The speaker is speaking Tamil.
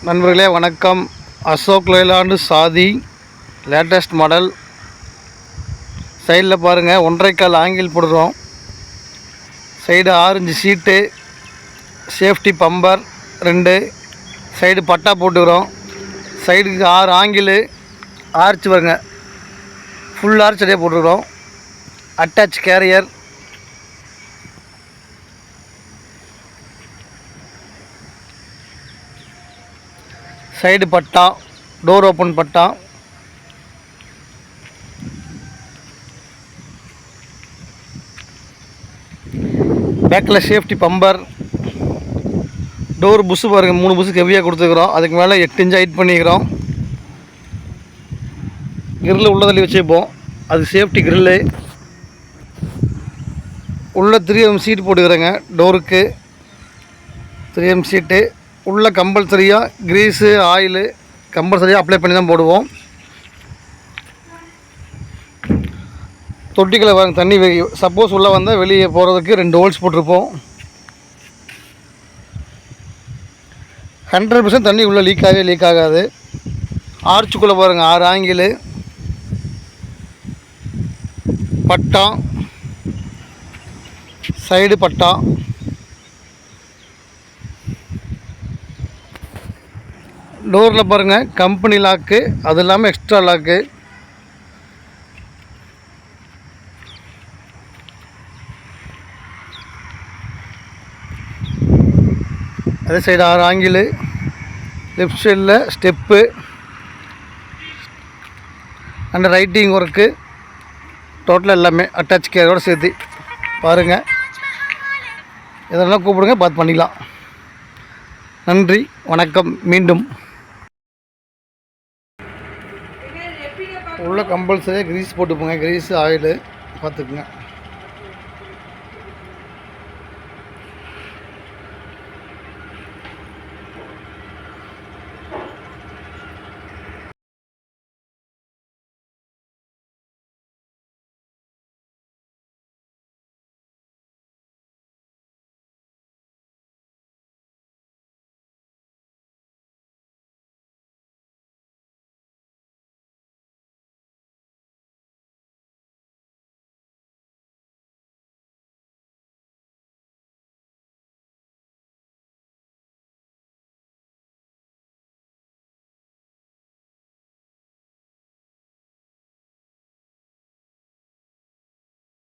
நண்பர்களே வணக்கம். அசோக் லேலாண்டு சாதி லேட்டஸ்ட் மாடல். சைடில் பாருங்கள், 1.25 ஆங்கிள் போடுறோம். சைடு 6 இன்ச்சு சீட்டு, சேஃப்டி பம்பர் 2, சைடு பட்டா போட்டுக்கிறோம். சைடுக்கு 6 ஆங்கிள், ஆர்ச் பாருங்க, ஃபுல் ஆர்ச் அடியே போட்டுக்கிறோம். அட்டாச் கேரியர், சைடு பட்டா, டோர் ஓப்பன் பட்டா, பேக்கில் சேஃப்டி பம்பர், டோர் புஷ் பாருங்கள், 3 புஷ் ஹெவியாக கொடுத்துக்கிறோம். அதுக்கு மேலே 8 இன்ச்சு ஹைட் பண்ணிக்கிறோம். கிரில் உள்ள தள்ளி வச்சுப்போம், அது சேஃப்டி கிரில்லு. உள்ள 3M சீட்டு போட்டுக்கிறேங்க. டோருக்கு 3M சீட்டு. உள்ள கம்பல்சரியாக கிரீஸு ஆயிலு கம்பல்சரியாக அப்ளை பண்ணி தான் போடுவோம். தொட்டிகளை வாங்க, தண்ணி சப்போஸ் உள்ளே வந்தால் வெளியே போகிறதுக்கு 2 ஹோல்ஸ் போட்டிருப்போம். 100% தண்ணி உள்ளே லீக் ஆகாது. ஆர்ச்சுக்குள்ளே பாருங்கள், 6 ஆங்கிள், பட்டா, சைடு பட்டா, டோரில் பாருங்கள் கம்பெனி லாக்கு, அது இல்லாமல் எக்ஸ்ட்ரா லாக்கு. அதே சைடு 6 ஆங்கிள், லெஃப்ட் சைடில் ஸ்டெப்பு அண்ட் ரைட்டிங் ஒர்க்கு, டோட்டலாக எல்லாமே அட்டாச் கேரோடு சேர்த்து பாருங்கள். இதெல்லாம் கூப்பிடுங்க, பார்த்து பண்ணிக்கலாம். நன்றி, வணக்கம். மீண்டும் உள்ள கம்பல்சரியாக கிரீஸ் போட்டுப்போங்க, கிரீஸு ஆயிலு பார்த்துக்குங்க.